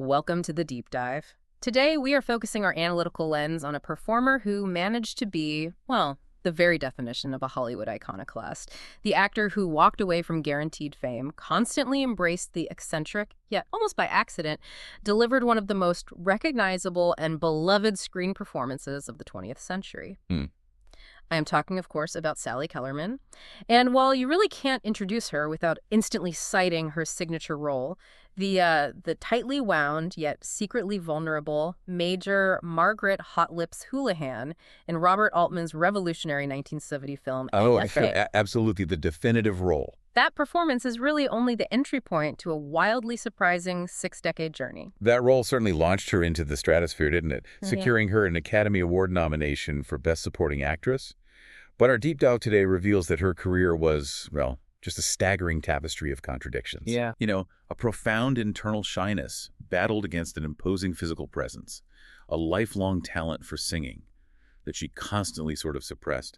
Welcome to the deep dive. Today, we are focusing our analytical lens on a performer who managed to be, well, the very definition of a Hollywood iconoclast. The actor who walked away from guaranteed fame, constantly embraced the eccentric, yet almost by accident, delivered one of the most recognizable and beloved screen performances of the 20th century. I am talking, of course, about Sally Kellerman. And while you really can't introduce her without instantly citing her signature role, the tightly wound yet secretly vulnerable Major Margaret Hot Lips Houlihan in Robert Altman's revolutionary 1970 film. Absolutely, the definitive role. That performance is really only the entry point to a wildly surprising six-decade journey. That role certainly launched her into the stratosphere, didn't it? Securing her an Academy Award nomination for Best Supporting Actress. But our deep dive today reveals that her career was, well, just a staggering tapestry of contradictions. Yeah. You know, a profound internal shyness battled against an imposing physical presence, a lifelong talent for singing that she constantly sort of suppressed,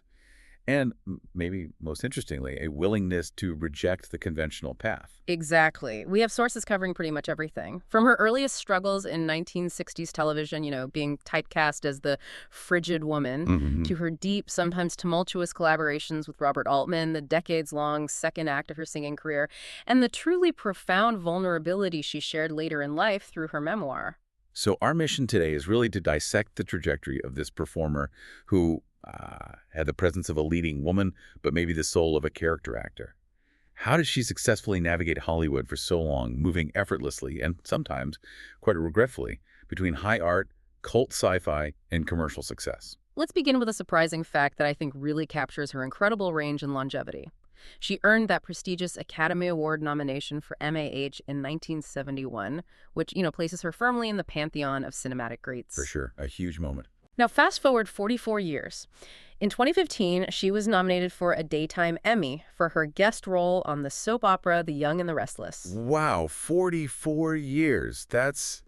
and maybe most interestingly, a willingness to reject the conventional path. Exactly. We have sources covering pretty much everything. From her earliest struggles in 1960s television, being typecast as the frigid woman, to her deep, sometimes tumultuous collaborations with Robert Altman, the decades-long second act of her singing career, and the truly profound vulnerability she shared later in life through her memoir. So our mission today is really to dissect the trajectory of this performer who had the presence of a leading woman, but maybe the soul of a character actor. How did she successfully navigate Hollywood for so long, moving effortlessly and sometimes, quite regretfully, between high art, cult sci-fi, and commercial success? Let's begin with a surprising fact that I think really captures her incredible range and longevity. She earned that prestigious Academy Award nomination for MAH in 1971, which, places her firmly in the pantheon of cinematic greats. For sure, a huge moment. Now, fast forward 44 years. In 2015, she was nominated for a Daytime Emmy for her guest role on the soap opera The Young and the Restless. Wow, 44 years. That's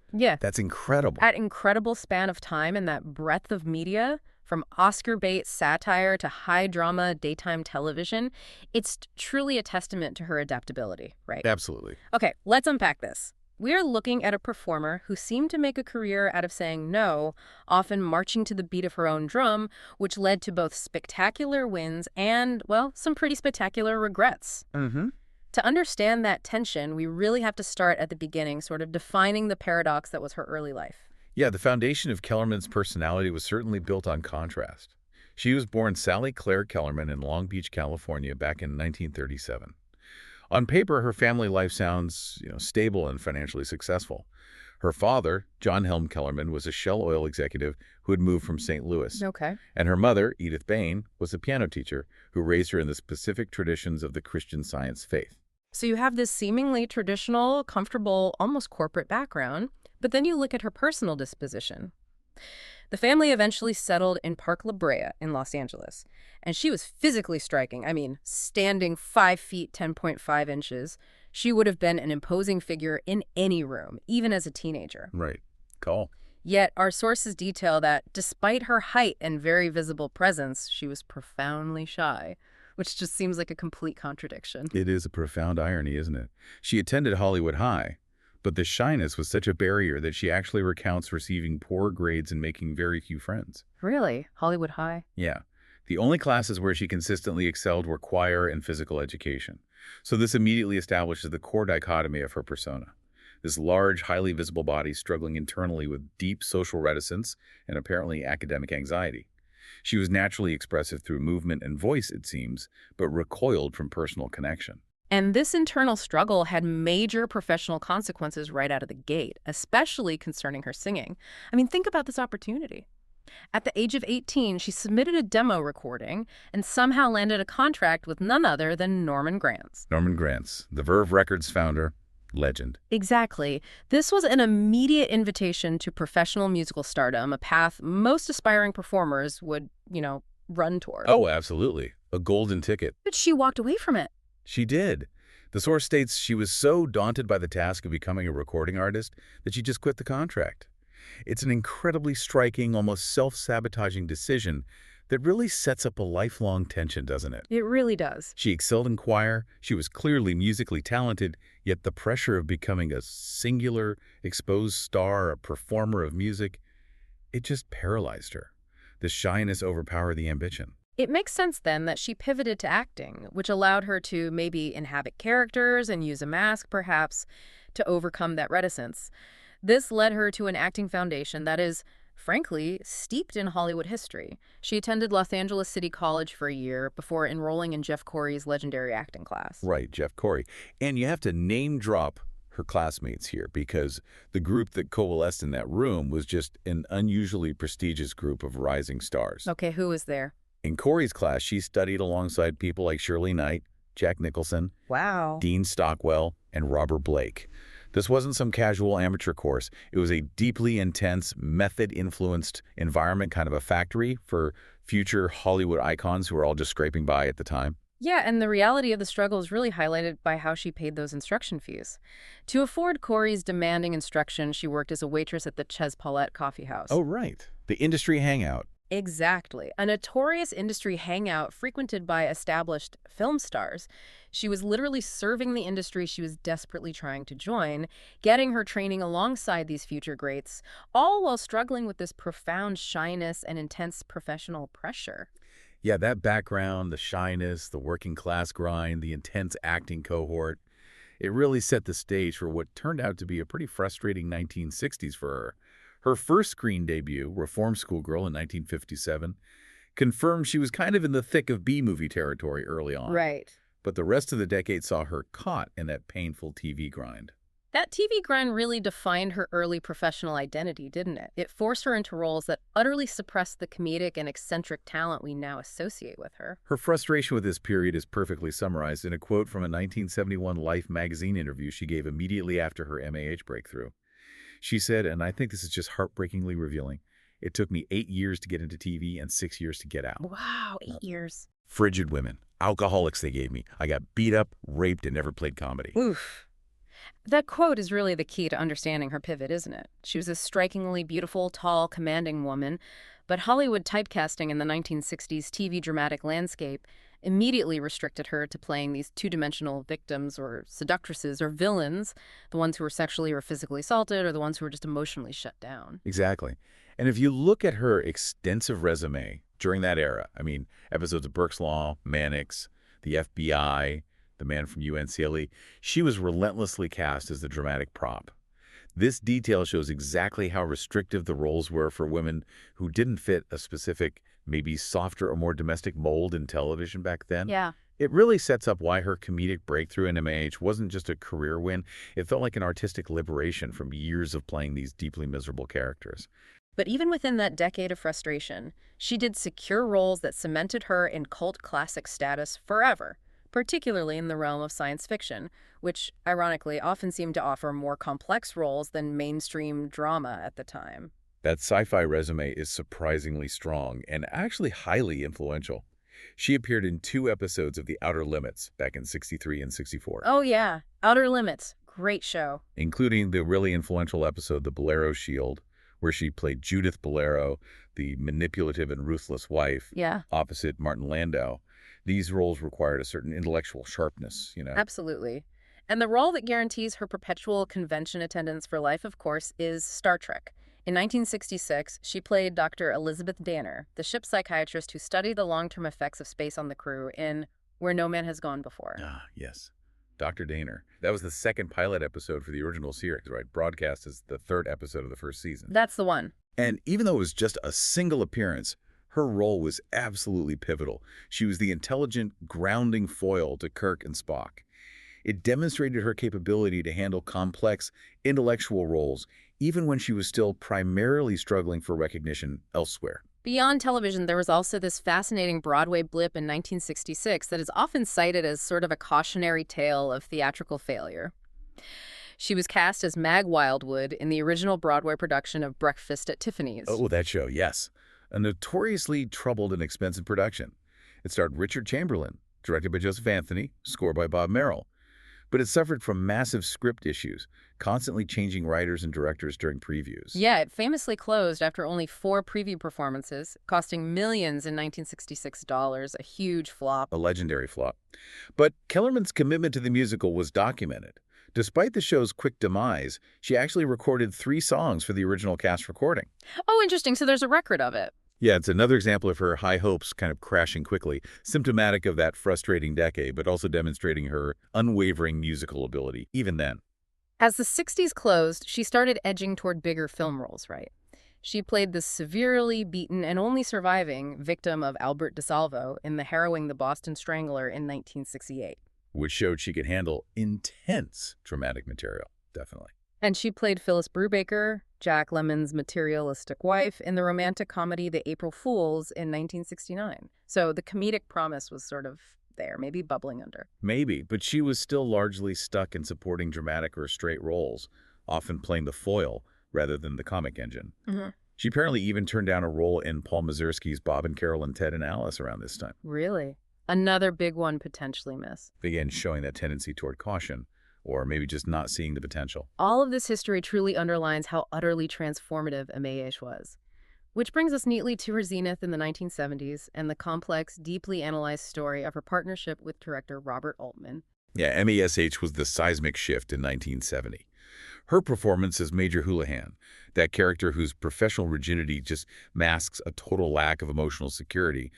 incredible. That incredible span of time and that breadth of media, from Oscar bait satire to high drama daytime television, it's truly a testament to her adaptability, right? Absolutely. Okay, let's unpack this. We are looking at a performer who seemed to make a career out of saying no, often marching to the beat of her own drum, which led to both spectacular wins and, well, some pretty spectacular regrets. To understand that tension, we really have to start at the beginning, sort of defining the paradox that was her early life. Yeah, the foundation of Kellerman's personality was certainly built on contrast. She was born Sally Claire Kellerman in Long Beach, California, back in 1937. On paper, her family life sounds, stable and financially successful. Her father, John Helm Kellerman, was a Shell Oil executive who had moved from St. Louis. Okay. And her mother, Edith Bain, was a piano teacher who raised her in the specific traditions of the Christian Science faith. So you have this seemingly traditional, comfortable, almost corporate background, but then you look at her personal disposition. The family eventually settled in Park La Brea in Los Angeles, and she was physically striking. I mean, standing 5 feet 10.5 inches, she would have been an imposing figure in any room, even as a teenager. Right. Call. Yet our sources detail that despite her height and very visible presence, she was profoundly shy, which just seems like a complete contradiction. It is a profound irony, isn't it? She attended Hollywood High, but the shyness was such a barrier that she actually recounts receiving poor grades and making very few friends. Really? Hollywood High? Yeah. The only classes where she consistently excelled were choir and physical education. So this immediately establishes the core dichotomy of her persona. This large, highly visible body struggling internally with deep social reticence and apparently academic anxiety. She was naturally expressive through movement and voice, it seems, but recoiled from personal connection. And this internal struggle had major professional consequences right out of the gate, especially concerning her singing. I mean, think about this opportunity. At the age of 18, she submitted a demo recording and somehow landed a contract with none other than Norman Granz. Norman Granz, the Verve Records founder, legend. Exactly. This was an immediate invitation to professional musical stardom, a path most aspiring performers would, run toward. Oh, absolutely. A golden ticket. But she walked away from it. She did. The source states she was so daunted by the task of becoming a recording artist that she just quit the contract. It's an incredibly striking, almost self-sabotaging decision That really sets up a lifelong tension, doesn't it? It really does. She excelled in choir, she was clearly musically talented, yet the pressure of becoming a singular, exposed star, a performer of music, it just paralyzed her. The shyness overpowered the ambition. It makes sense then that she pivoted to acting, which allowed her to maybe inhabit characters and use a mask, perhaps, to overcome that reticence. This led her to an acting foundation that is, frankly, steeped in Hollywood history. She attended Los Angeles City College for a year before enrolling in Jeff Corey's legendary acting class. Right, Jeff Corey. And you have to name drop her classmates here because the group that coalesced in that room was just an unusually prestigious group of rising stars. Okay, who was there? In Corey's class, she studied alongside people like Shirley Knight, Jack Nicholson, Wow. Dean Stockwell, and Robert Blake. This wasn't some casual amateur course. It was a deeply intense, method-influenced environment, kind of a factory for future Hollywood icons who were all just scraping by at the time. Yeah, and the reality of the struggle is really highlighted by how she paid those instruction fees. To afford Corey's demanding instruction, she worked as a waitress at the Ches Paulette Coffee House. Oh, right. The industry hangout. Exactly. A notorious industry hangout frequented by established film stars. She was literally serving the industry she was desperately trying to join, getting her training alongside these future greats, all while struggling with this profound shyness and intense professional pressure. Yeah, that background, the shyness, the working class grind, the intense acting cohort, it really set the stage for what turned out to be a pretty frustrating 1960s for her. Her first screen debut, Reform Schoolgirl in 1957, confirmed she was kind of in the thick of B-movie territory early on. Right. But the rest of the decade saw her caught in that painful TV grind. That TV grind really defined her early professional identity, didn't it? It forced her into roles that utterly suppressed the comedic and eccentric talent we now associate with her. Her frustration with this period is perfectly summarized in a quote from a 1971 Life magazine interview she gave immediately after her MAH breakthrough. She said, and I think this is just heartbreakingly revealing, "It took me 8 years to get into TV and 6 years to get out." Wow, 8 years. Frigid women, alcoholics they gave me. I got beat up, raped, and never played comedy. Oof. That quote is really the key to understanding her pivot, isn't it? She was a strikingly beautiful, tall, commanding woman, but Hollywood typecasting in the 1960s TV dramatic landscape immediately restricted her to playing these two-dimensional victims or seductresses or villains, the ones who were sexually or physically assaulted or the ones who were just emotionally shut down. Exactly. And if you look at her extensive resume during that era, I mean, episodes of Burke's Law, Mannix, the FBI, The Man from UNCLE, she was relentlessly cast as the dramatic prop. This detail shows exactly how restrictive the roles were for women who didn't fit a specific, maybe softer or more domestic mold in television back then. Yeah. It really sets up why her comedic breakthrough in MAH wasn't just a career win. It felt like an artistic liberation from years of playing these deeply miserable characters. But even within that decade of frustration, she did secure roles that cemented her in cult classic status forever, particularly in the realm of science fiction, which, ironically, often seemed to offer more complex roles than mainstream drama at the time. That sci-fi resume is surprisingly strong and actually highly influential. She appeared in 2 episodes of The Outer Limits back in '63 and '64. Oh yeah, Outer Limits. Great show. Including the really influential episode The Bolero Shield, where she played Judith Bolero, the manipulative and ruthless wife, Yeah, opposite Martin Landau. These roles required a certain intellectual sharpness, absolutely. And the role that guarantees her perpetual convention attendance for life, of course, is Star Trek. In 1966, she played Dr. Elizabeth Danner, the ship psychiatrist who studied the long-term effects of space on the crew in Where No Man Has Gone Before. Ah, yes. Dr. Danner. That was the second pilot episode for the original series, right? Broadcast as the 3rd episode of the 1st season. That's the one. And even though it was just a single appearance, her role was absolutely pivotal. She was the intelligent, grounding foil to Kirk and Spock. It demonstrated her capability to handle complex, intellectual roles, even when she was still primarily struggling for recognition elsewhere. Beyond television, there was also this fascinating Broadway blip in 1966 that is often cited as sort of a cautionary tale of theatrical failure. She was cast as Mag Wildwood in the original Broadway production of Breakfast at Tiffany's. Oh, that show, yes. A notoriously troubled and expensive production. It starred Richard Chamberlain, directed by Joseph Anthony, score by Bob Merrill. but it suffered from massive script issues, constantly changing writers and directors during previews. Yeah, it famously closed after only 4 preview performances, costing millions in 1966 dollars, a huge flop. A legendary flop. But Kellerman's commitment to the musical was documented. Despite the show's quick demise, she actually recorded 3 songs for the original cast recording. Oh, interesting. So there's a record of it. Yeah, it's another example of her high hopes kind of crashing quickly, symptomatic of that frustrating decade, but also demonstrating her unwavering musical ability, even then. As the 60s closed, she started edging toward bigger film roles, right? She played the severely beaten and only surviving victim of Albert DeSalvo in the harrowing The Boston Strangler in 1968. Which showed she could handle intense dramatic material, definitely. And she played Phyllis Brubaker, Jack Lemmon's materialistic wife, in the romantic comedy The April Fools in 1969. So the comedic promise was sort of there, maybe bubbling under. Maybe, but she was still largely stuck in supporting dramatic or straight roles, often playing the foil rather than the comic engine. Mm-hmm. She apparently even turned down a role in Paul Mazursky's Bob and Carol and Ted and Alice around this time. Really? Another big one potentially missed. Again, showing that tendency toward caution, or maybe just not seeing the potential. All of this history truly underlines how utterly transformative MAH was. Which brings us neatly to her zenith in the 1970s and the complex, deeply analyzed story of her partnership with director Robert Altman. Yeah, MASH was the seismic shift in 1970. Her performance as Major Houlihan, that character whose professional rigidity just masks a total lack of emotional security,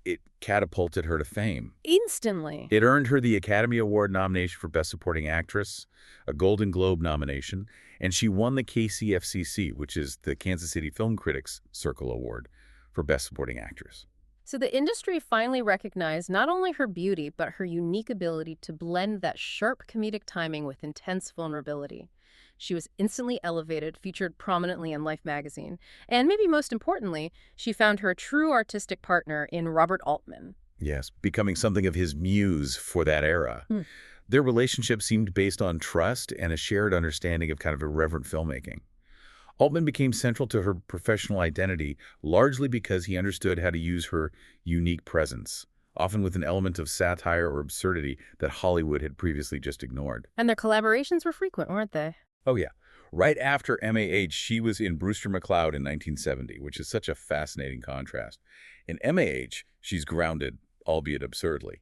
it catapulted her to fame. Instantly. It earned her the Academy Award nomination for Best Supporting Actress, a Golden Globe nomination, and she won the KCFCC, which is the Kansas City Film Critics Circle Award, for Best Supporting Actress. So the industry finally recognized not only her beauty, but her unique ability to blend that sharp comedic timing with intense vulnerability. She was instantly elevated, featured prominently in Life magazine, and maybe most importantly, she found her true artistic partner in Robert Altman. Yes, becoming something of his muse for that era. Their relationship seemed based on trust and a shared understanding of kind of irreverent filmmaking. Altman became central to her professional identity largely because he understood how to use her unique presence, often with an element of satire or absurdity that Hollywood had previously just ignored. And their collaborations were frequent, weren't they? Oh, yeah. Right after MAH, she was in Brewster McCloud in 1970, which is such a fascinating contrast. In MAH, she's grounded, albeit absurdly.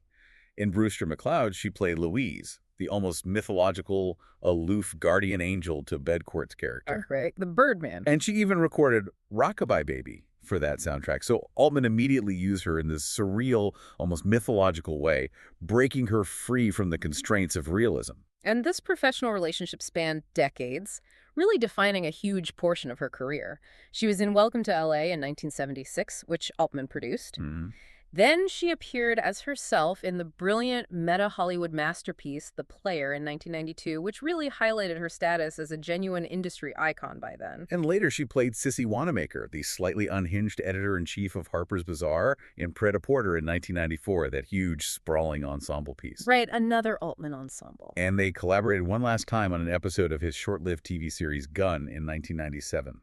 In Brewster McCloud, she played Louise, the almost mythological, aloof guardian angel to Bedcourt's character. Right, the Birdman. And she even recorded Rockabye Baby for that soundtrack. So Altman immediately used her in this surreal, almost mythological way, breaking her free from the constraints of realism. And this professional relationship spanned decades, really defining a huge portion of her career. She was in Welcome to L.A. in 1976, which Altman produced. Then she appeared as herself in the brilliant meta-Hollywood masterpiece, The Player, in 1992, which really highlighted her status as a genuine industry icon by then. And later she played Sissy Wanamaker, the slightly unhinged editor-in-chief of Harper's Bazaar, in Pret-a-Porter in 1994, that huge, sprawling ensemble piece. Right, another Altman ensemble. And they collaborated one last time on an episode of his short-lived TV series Gun in 1997.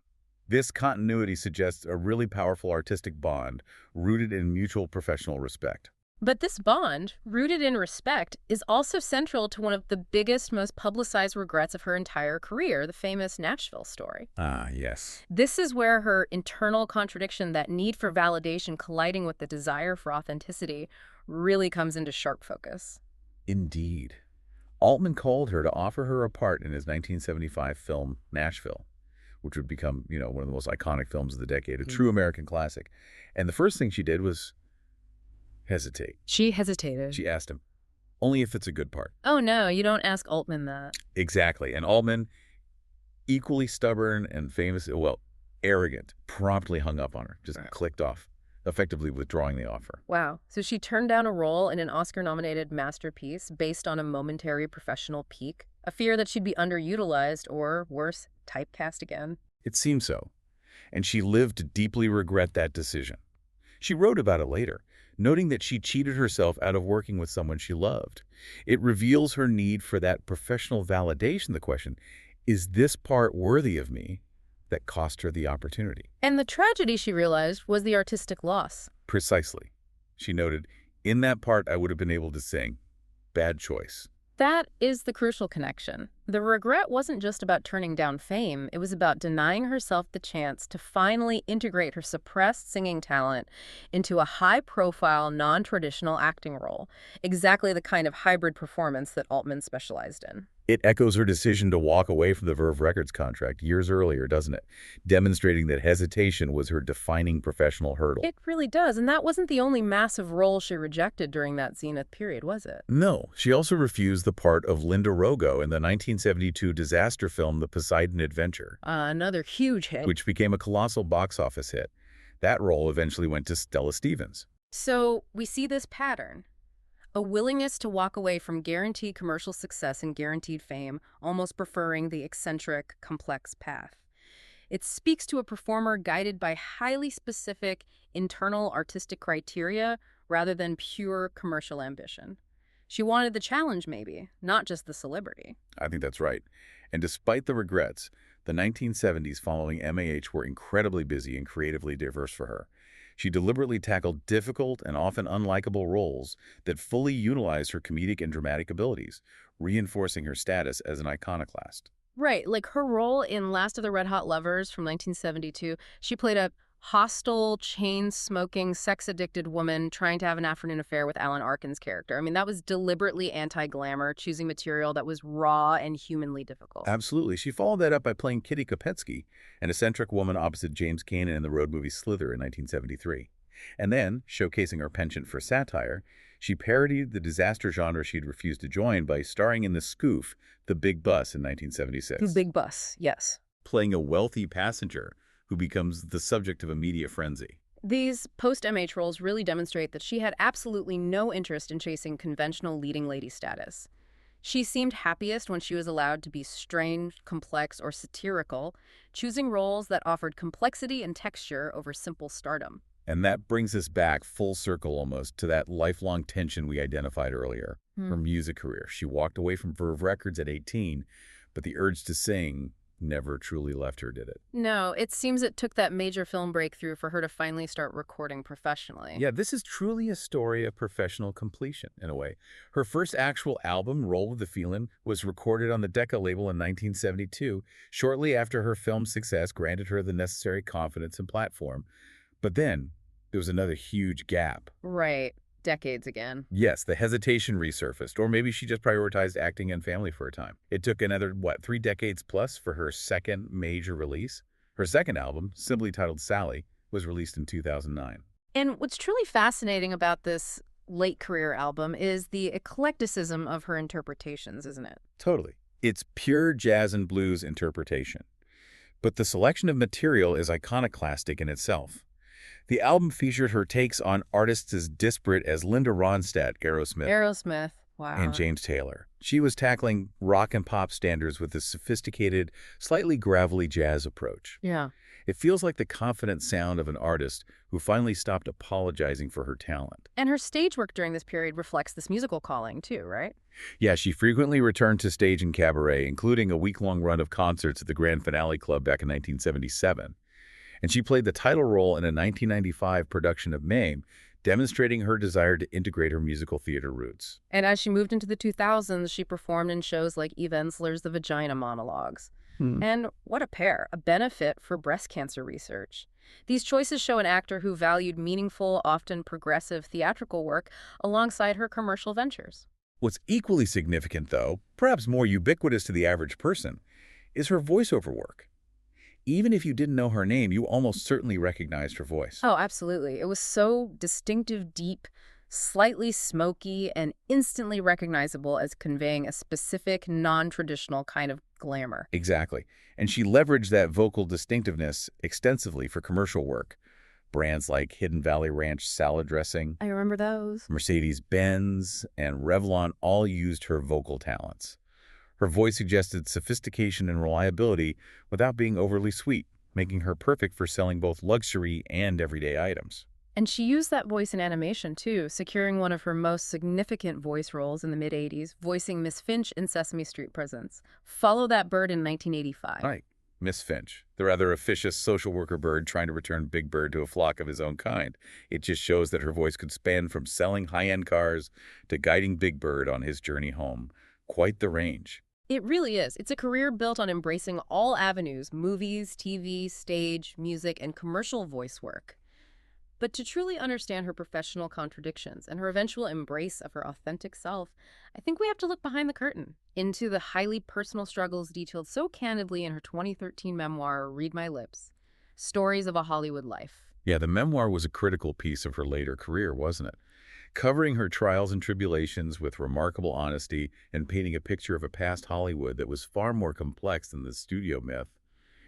This continuity suggests a really powerful artistic bond rooted in mutual professional respect. But this bond, rooted in respect, is also central to one of the biggest, most publicized regrets of her entire career, the famous Nashville story. Ah, yes. This is where her internal contradiction, that need for validation colliding with the desire for authenticity, really comes into sharp focus. Indeed. Altman called her to offer her a part in his 1975 film Nashville, which would become, one of the most iconic films of the decade, a true American classic. And the first thing she did was hesitate. She hesitated. She asked him, only if it's a good part. Oh, no, you don't ask Altman that. Exactly. And Altman, equally stubborn and arrogant, promptly hung up on her, just clicked off, effectively withdrawing the offer. Wow. So she turned down a role in an Oscar-nominated masterpiece based on a momentary professional peak, a fear that she'd be underutilized or, worse, typecast again. It seemed so. And she lived to deeply regret that decision. She wrote about it later, noting that she cheated herself out of working with someone she loved. It reveals her need for that professional validation. The question, is this part worthy of me, that cost her the opportunity? And the tragedy, she realized, was the artistic loss. Precisely. She noted, in that part I would have been able to sing, bad choice. That is the crucial connection. The regret wasn't just about turning down fame, it was about denying herself the chance to finally integrate her suppressed singing talent into a high-profile, non-traditional acting role, exactly the kind of hybrid performance that Altman specialized in. It echoes her decision to walk away from the Verve Records contract years earlier, doesn't it? Demonstrating that hesitation was her defining professional hurdle. It really does, and that wasn't the only massive role she rejected during that Zenith period, was it? No, she also refused the part of Linda Rogo in the 1972 disaster film The Poseidon Adventure, Another huge hit. which became a colossal box office hit. That role eventually went to Stella Stevens. So we see this pattern. A willingness to walk away from guaranteed commercial success and guaranteed fame, almost preferring the eccentric, complex path. It speaks to a performer guided by highly specific internal artistic criteria rather than pure commercial ambition. She wanted the challenge, maybe, not just the celebrity. I think that's right. And despite the regrets, the 1970s following MAH were incredibly busy and creatively diverse for her. She deliberately tackled difficult and often unlikable roles that fully utilized her comedic and dramatic abilities, reinforcing her status as an iconoclast. Right, like her role in Last of the Red Hot Lovers from 1972, she played a hostile, chain-smoking, sex-addicted woman trying to have an afternoon affair with Alan Arkin's character. I mean, that was deliberately anti-glamour, choosing material that was raw and humanly difficult. Absolutely. She followed that up by playing Kitty Kopetsky, an eccentric woman opposite James Keenan in the road movie Slither in 1973. And then, showcasing her penchant for satire, she parodied the disaster genre she'd refused to join by starring in the spoof The Big Bus in 1976. The Big Bus, yes. Playing a wealthy passenger who becomes the subject of a media frenzy. These post-MH roles really demonstrate that she had absolutely no interest in chasing conventional leading lady status. She seemed happiest when she was allowed to be strange, complex, or satirical, choosing roles that offered complexity and texture over simple stardom. And that brings us back full circle almost to that lifelong tension we identified earlier. Her music career. She walked away from Verve Records at 18, but the urge to sing never truly left her, did it? No, it seems it took that major film breakthrough for her to finally start recording professionally. Yeah, this is truly a story of professional completion, in a way. Her first actual album, Roll with the Feelin', was recorded on the Decca label in 1972, shortly after her film success granted her the necessary confidence and platform. But then, there was another huge gap. Right. Decades again. Yes, the hesitation resurfaced, or maybe she just prioritized acting and family for a time. It took another, 3 decades plus for her second major release? Her second album, simply titled Sally, was released in 2009. And what's truly fascinating about this late career album is the eclecticism of her interpretations, isn't it? Totally. It's pure jazz and blues interpretation. But the selection of material is iconoclastic in itself. The album featured her takes on artists as disparate as Linda Ronstadt, Aerosmith. Wow. and James Taylor. She was tackling rock and pop standards with a sophisticated, slightly gravelly jazz approach. Yeah. It feels like the confident sound of an artist who finally stopped apologizing for her talent. And her stage work during this period reflects this musical calling, too, right? Yeah, she frequently returned to stage and cabaret, including a week-long run of concerts at the Grand Finale Club back in 1977. And she played the title role in a 1995 production of Mame, demonstrating her desire to integrate her musical theater roots. And as she moved into the 2000s, she performed in shows like Eve Ensler's The Vagina Monologues. And what a pair, a benefit for breast cancer research. These choices show an actor who valued meaningful, often progressive theatrical work alongside her commercial ventures. What's equally significant, though, perhaps more ubiquitous to the average person, is her voiceover work. Even if you didn't know her name, you almost certainly recognized her voice. Oh, absolutely. It was so distinctive, deep, slightly smoky, and instantly recognizable as conveying a specific, non-traditional kind of glamour. Exactly. And she leveraged that vocal distinctiveness extensively for commercial work. Brands like Hidden Valley Ranch salad dressing, I remember those. Mercedes-Benz, and Revlon all used her vocal talents. Her voice suggested sophistication and reliability without being overly sweet, making her perfect for selling both luxury and everyday items. And she used that voice in animation, too, securing one of her most significant voice roles in the mid-'80s, voicing Miss Finch in Sesame Street Presents. Follow That Bird in 1985. Right. Miss Finch, the rather officious social worker bird trying to return Big Bird to a flock of his own kind. It just shows that her voice could span from selling high-end cars to guiding Big Bird on his journey home. Quite the range. It really is. It's a career built on embracing all avenues: movies, TV, stage, music, and commercial voice work. But to truly understand her professional contradictions and her eventual embrace of her authentic self, I think we have to look behind the curtain into the highly personal struggles detailed so candidly in her 2013 memoir, Read My Lips, Stories of a Hollywood Life. Yeah, the memoir was a critical piece of her later career, wasn't it? Covering her trials and tribulations with remarkable honesty and painting a picture of a past Hollywood that was far more complex than the studio myth.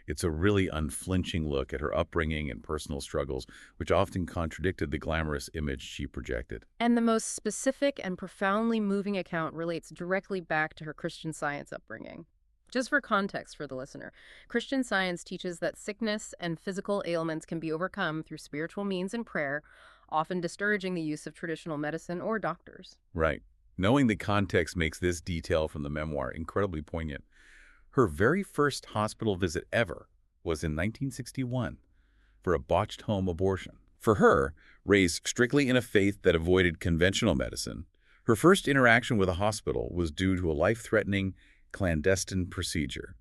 It's a really unflinching look at her upbringing and personal struggles, which often contradicted the glamorous image she projected. And the most specific and profoundly moving account relates directly back to her Christian Science upbringing. Just for context for the listener, Christian Science teaches that sickness and physical ailments can be overcome through spiritual means and prayer, often discouraging the use of traditional medicine or doctors. Right. Knowing the context makes this detail from the memoir incredibly poignant. Her very first hospital visit ever was in 1961 for a botched home abortion. For her, raised strictly in a faith that avoided conventional medicine, her first interaction with a hospital was due to a life-threatening, clandestine procedure.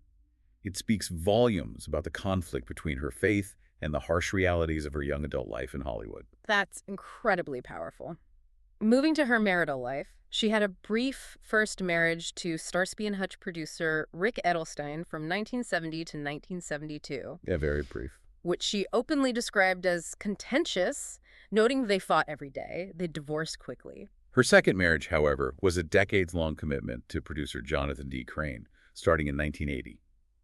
It speaks volumes about the conflict between her faith and the harsh realities of her young adult life in Hollywood. That's incredibly powerful. Moving to her marital life, she had a brief first marriage to Starsky and Hutch producer Rick Edelstein from 1970 to 1972, Yeah, very brief. which she openly described as contentious, noting they fought every day. They divorced quickly. Her second marriage, however, was a decades-long commitment to producer Jonathan D. Crane, starting in 1980.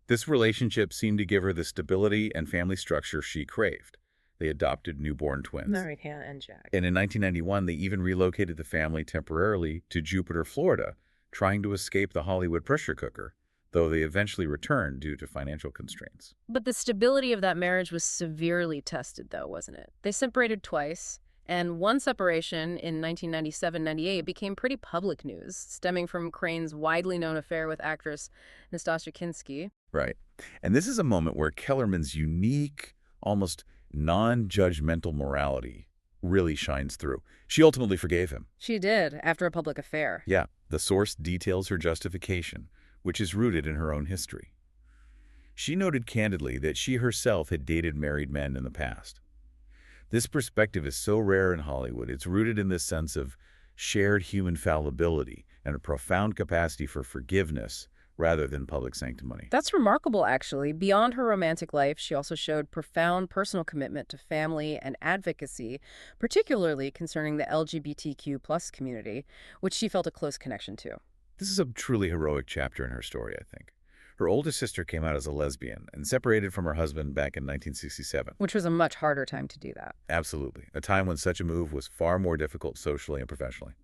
This relationship seemed to give her the stability and family structure she craved. They adopted newborn twins. All right, Hannah and Jack. And in 1991, they even relocated the family temporarily to Jupiter, Florida, trying to escape the Hollywood pressure cooker, though they eventually returned due to financial constraints. But the stability of that marriage was severely tested, though, wasn't it? They separated twice, and one separation in 1997-98 became pretty public news, stemming from Crane's widely known affair with actress Nastassja Kinski. Right. And this is a moment where Kellerman's unique, almost non-judgmental morality really shines through. She ultimately forgave him. She did, after a public affair. Yeah, the source details her justification, which is rooted in her own history. She noted candidly that she herself had dated married men in the past. This perspective is so rare in Hollywood. It's rooted in this sense of shared human fallibility and a profound capacity for forgiveness rather than public sanctimony. That's remarkable, actually. Beyond her romantic life, she also showed profound personal commitment to family and advocacy, particularly concerning the LGBTQ+ community, which she felt a close connection to. This is a truly heroic chapter in her story, I think. Her oldest sister came out as a lesbian and separated from her husband back in 1967. Which was a much harder time to do that. Absolutely, a time when such a move was far more difficult socially and professionally.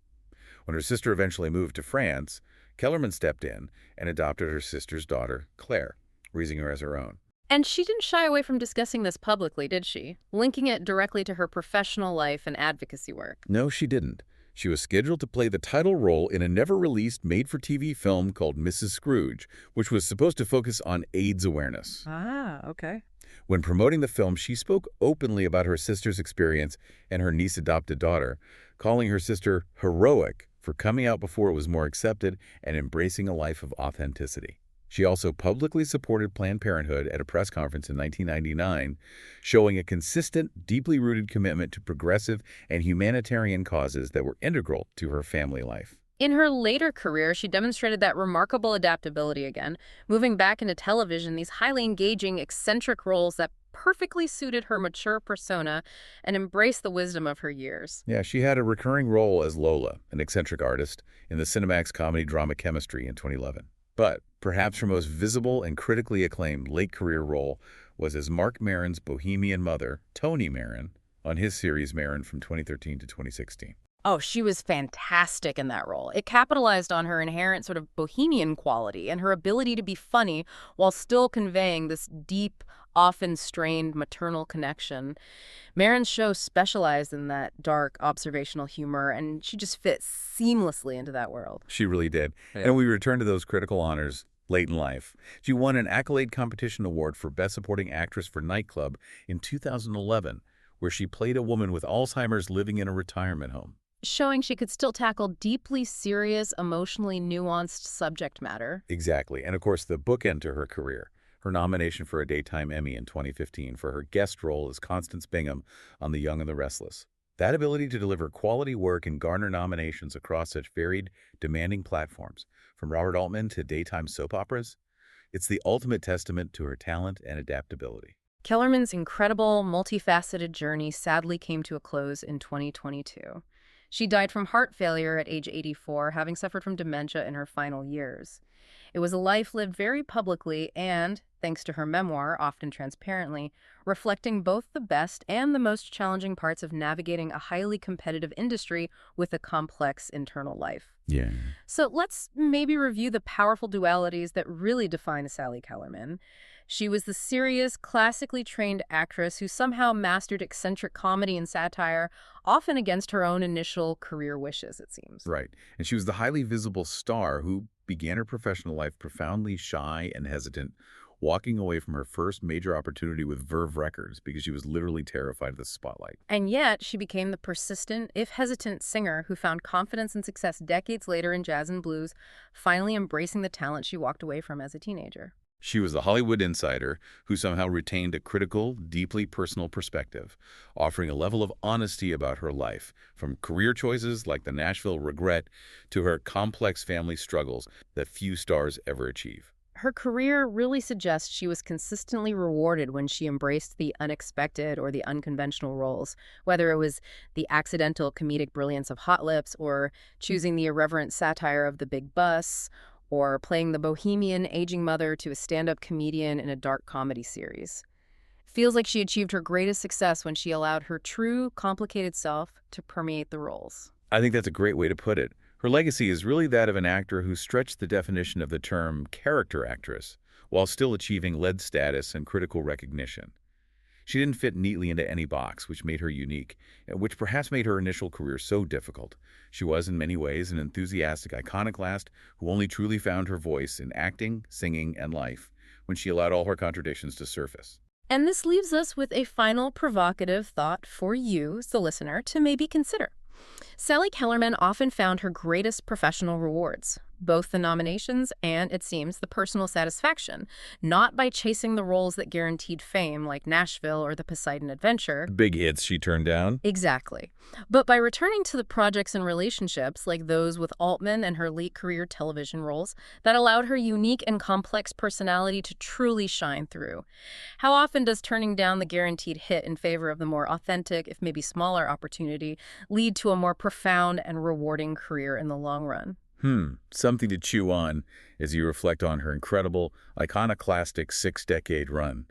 When her sister eventually moved to France, Kellerman stepped in and adopted her sister's daughter, Claire, raising her as her own. And she didn't shy away from discussing this publicly, did she? Linking it directly to her professional life and advocacy work. No, she didn't. She was scheduled to play the title role in a never-released made-for-TV film called Mrs. Scrooge, which was supposed to focus on AIDS awareness. Ah, okay. When promoting the film, she spoke openly about her sister's experience and her niece-adopted daughter, calling her sister heroic for coming out before it was more accepted and embracing a life of authenticity. She also publicly supported Planned Parenthood at a press conference in 1999, showing a consistent, deeply rooted commitment to progressive and humanitarian causes that were integral to her family life. In her later career, she demonstrated that remarkable adaptability again, moving back into television, these highly engaging, eccentric roles that perfectly suited her mature persona and embraced the wisdom of her years. Yeah, she had a recurring role as Lola, an eccentric artist, in the Cinemax comedy drama Chemistry in 2011. But perhaps her most visible and critically acclaimed late-career role was as Mark Maron's bohemian mother, Toni Maron, on his series Maron from 2013 to 2016. Oh, she was fantastic in that role. It capitalized on her inherent sort of bohemian quality and her ability to be funny while still conveying this deep, often strained maternal connection. Maron's show specialized in that dark, observational humor, and she just fit seamlessly into that world. She really did. Yeah. And we return to those critical honors late in life. She won an Accolade Competition Award for Best Supporting Actress for Nightclub in 2011, where she played a woman with Alzheimer's living in a retirement home. showing she could still tackle deeply serious, emotionally nuanced subject matter. Exactly. And of course, the bookend to her career, her nomination for a Daytime Emmy in 2015 for her guest role as Constance Bingham on The Young and the Restless. That ability to deliver quality work and garner nominations across such varied, demanding platforms, from Robert Altman to daytime soap operas, it's the ultimate testament to her talent and adaptability. Kellerman's incredible, multifaceted journey sadly came to a close in 2022. She died from heart failure at age 84, having suffered from dementia in her final years. It was a life lived very publicly and, thanks to her memoir, often transparently, reflecting both the best and the most challenging parts of navigating a highly competitive industry with a complex internal life. Yeah. So let's maybe review the powerful dualities that really define Sally Kellerman. She was the serious, classically trained actress who somehow mastered eccentric comedy and satire, often against her own initial career wishes, it seems. Right. And she was the highly visible star who began her professional life profoundly shy and hesitant, walking away from her first major opportunity with Verve Records because she was literally terrified of the spotlight. And yet, she became the persistent, if hesitant, singer who found confidence and success decades later in jazz and blues, finally embracing the talent she walked away from as a teenager. She was the Hollywood insider who somehow retained a critical, deeply personal perspective, offering a level of honesty about her life, from career choices like the Nashville regret to her complex family struggles that few stars ever achieve. Her career really suggests she was consistently rewarded when she embraced the unexpected or the unconventional roles, whether it was the accidental comedic brilliance of Hot Lips or choosing the irreverent satire of The Big Bus or playing the bohemian aging mother to a stand-up comedian in a dark comedy series. Feels like she achieved her greatest success when she allowed her true, complicated self to permeate the roles. I think that's a great way to put it. Her legacy is really that of an actor who stretched the definition of the term character actress while still achieving lead status and critical recognition. She didn't fit neatly into any box, which made her unique, and which perhaps made her initial career so difficult. She was, in many ways, an enthusiastic iconoclast who only truly found her voice in acting, singing, and life when she allowed all her contradictions to surface. And this leaves us with a final provocative thought for you, the listener, to maybe consider. Sally Kellerman often found her greatest professional rewards, both the nominations and, it seems, the personal satisfaction, not by chasing the roles that guaranteed fame like Nashville or The Poseidon Adventure. The big hits she turned down? Exactly. But by returning to the projects and relationships like those with Altman and her late career television roles that allowed her unique and complex personality to truly shine through. How often does turning down the guaranteed hit in favor of the more authentic, if maybe smaller opportunity, lead to a more profound and rewarding career in the long run? Something to chew on as you reflect on her incredible, iconoclastic 6-decade run.